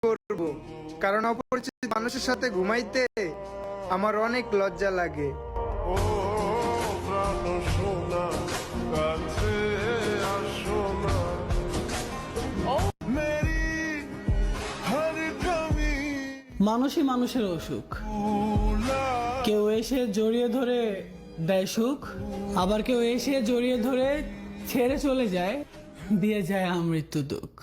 করব, কারণ অপরিচিত মানুষের সাথে ঘুমাইতে আমার অনেক লজ্জা লাগে। ও প্রাণ সোনা কাছে আসো না, মেরি হর কমি মানুষই মানুষের অসুখ। কেউ এসে জড়িয়ে ধরে দেয় সুখ, আবার কেউ এসে জড়িয়ে ধরে ছেড়ে চলে যায়, দিয়ে যায় আমৃত্যু দুঃখ।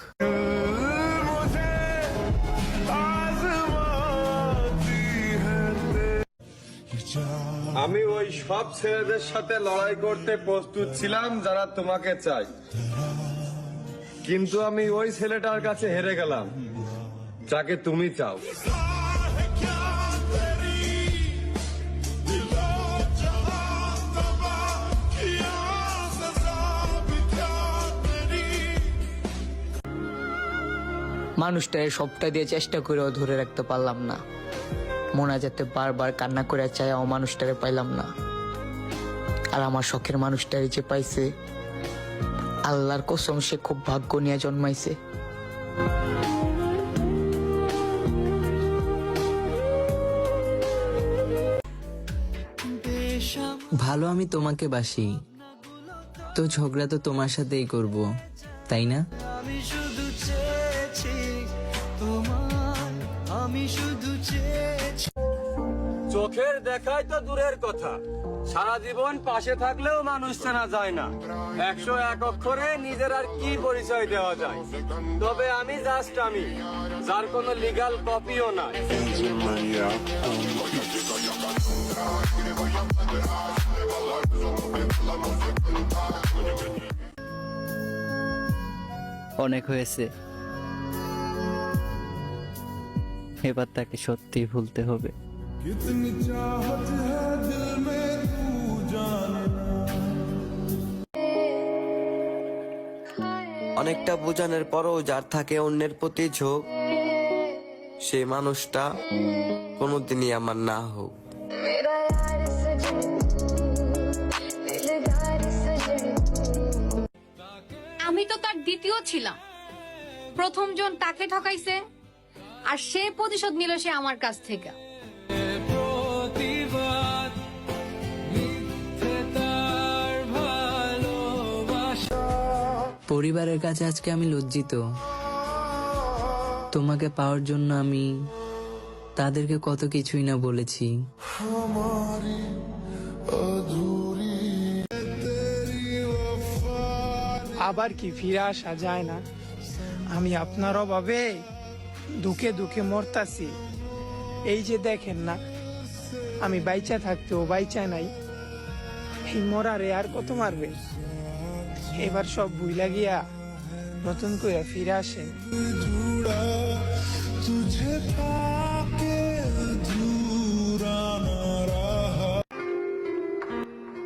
আমি ওই সব ছেলেদের সাথে লড়াই করতে প্রস্তুত ছিলাম যারা তোমাকে চাই, কিন্তু আমি ওই ছেলেটার কাছে হেরে গেলাম যাকে তুমি চাও। মানুষটার সবটা দিয়ে চেষ্টা করেও ধরে রাখতে পারলাম না। মোনাজাতে বারবার কান্না করে চাই ও মানুষটারে পাইলাম না। আর আমার শখের মানুষটারে যে পাইছে, আল্লাহর কসম সে খুব ভাগ্য নিয়ে জন্মাইছে। ভালো আমি তোমাকে বাসি, তো ঝগড়া তো তোমার সাথেই করব, তাই না? আমি শুধু চেয়েছি তোমার, আমি শুধু চেয়েছি। চোখের দেখাই তো দূরের কথা, সারা জীবন পাশে থাকলেও মানুষ চেনা যায় না। 101 অক্ষরে নিজের আর কি পরিচয় দেওয়া যায়? তবে আমি জাস্ট আমি, যার কোনো লিগ্যাল কপিও নাই। অনেক হয়েছে, এবার তাকে সত্যি ভুলতে হবে। অনেকটা বোঝানোর পরও যার থাকে অন্যের প্রতি ঝোঁক, সেই মানুষটা কোনোদিনই আমার না হোক। আমি তো তার দ্বিতীয় ছিলাম। প্রথম জন তাকে ঠকাইছে, আর সে প্রতিশোধ নিল সে আমার কাছ থেকে। পরিবারের কাছে আজকে আমি লজ্জিত। তোমাকে পাওয়ার জন্য আমি তাদেরকে কত কিছুই না বলেছি। আবার কি ফিরে আসা যায় না? আমি আপনার অভাবে দুঃখে দুঃখে মরতাছি। এই যে দেখেন না, আমি বাইচা থাকতেও বাইচা নাই। এই মরারে আর কত মারবে? এবার সব ভুইলা গিয়া নতুন করে ফিরে আসেন।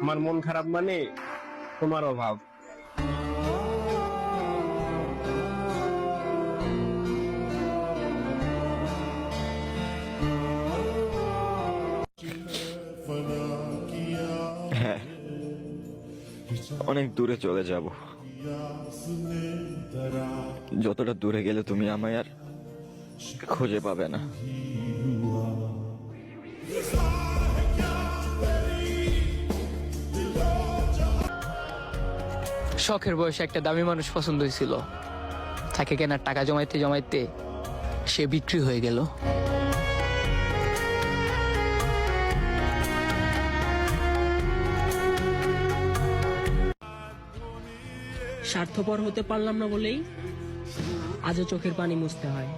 আমার মন খারাপ মানে তোমার অভাব। হ্যাঁ, অনেক দূরে চলে যাব। যতটা দূরে গেলে তুমি আমায় আর খুঁজে পাবে না। শখের বয়সে একটা দামি মানুষ পছন্দ হয়েছিল, তাকে কেনার টাকা জমাইতে জমাইতে সে বিক্রি হয়ে গেল। স্বার্থপর হতে পারলাম না বলেই আজও চোখের পানি মুছতে হয়।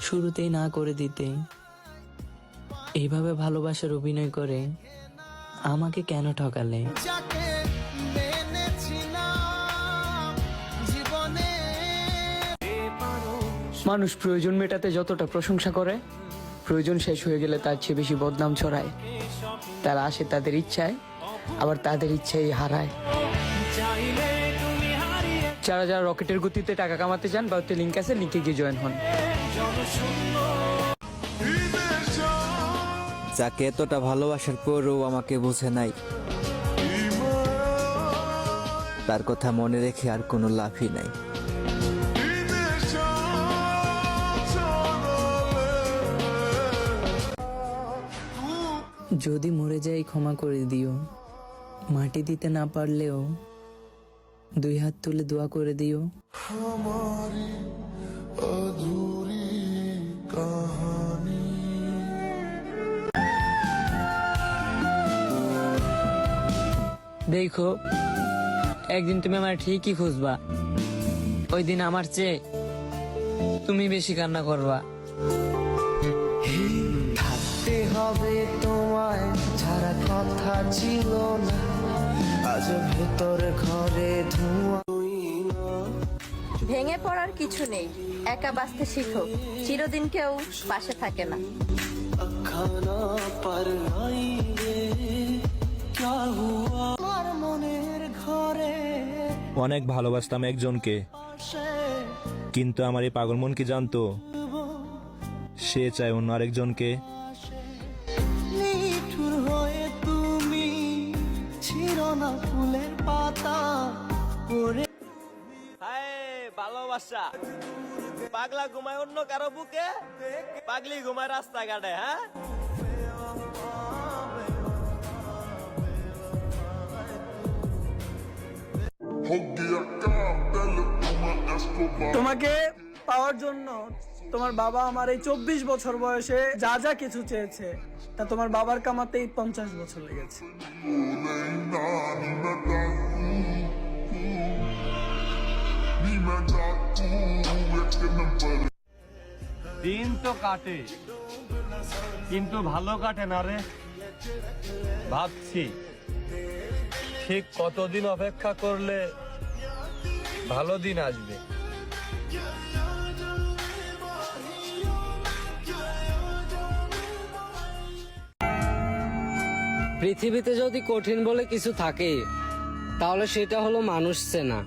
শুরুতেই না করে দিতে, এইভাবে ভালোবাসার অভিনয় করে আমাকে কেন ঠকালে? মানুষ প্রয়োজন মেটাতে যতটা প্রশংসা করে, প্রয়োজন শেষ হয়ে গেলে তার চেয়ে বেশি বদনাম ছড়ায়। তারা আসে তাদের ইচ্ছায়, আবার তাদের ইচ্ছাই হারায়। যারা যারা রকেটের গতিতে টাকা কামাতে চান, বা লিঙ্ক আছে, লিঙ্কে গিয়ে জয়েন হন। যাকে এতটা ভালোবাসার পরও আমাকে বোঝে নাই, তার কথা মনে রেখে আর কোনো লাভই নাই। যদি মরে যাই ক্ষমা করে দিও, মাটি দিতে না পারলেও 2 হাত তুলে দোয়া করে দিও। हमारी अधूरी कहानी দেখো, একদিন তুমি আমার ঠিকই খুঁজবা, ওই দিন আমার চেয়ে তুমি বেশি কান্না করবা। থাকতে হবে তোমায় ছাড়া কথা ছিল না, আজ ভেতর ঘরে ধোঁয়া। ভেঙে পড়ার কিছু নেই, একা বাঁচতে শিখো, চিরদিন কেউ পাশে থাকে না। খানা পার আইয়ে क्या हुआ আমার মনের ঘরে অনেক ভালোবাসতাম একজনকে, কিন্তু আমার এই পাগল মন কি জানতো সে চায় অন্য আরেকজনকে। নিঠুর হয়ে তুমি ছিড়ো না ফুলের পাতা পরে। ভালোবাসা পাগলা ঘুমায় অন্য কারো বুকে, পাগলি ঘুমায় রাস্তাঘাটে। হ্যাঁ, তোমাকে পাওয়ার জন্য তোমার বাবা আমার এই 24 বছর বয়সে যা যা কিছু চেয়েছে তা তোমার বাবার কামাতেই 50 বছর লেগেছে। দিন তো কাটে কিন্তু ভালো কাটে না রে। ভাবছি ঠিক কতদিন অপেক্ষা করলে ভালো দিন আসবে। পৃথিবীতে যদি কঠিন বলে কিছু থাকে তাহলে সেটা হলো মানুষ চেনা।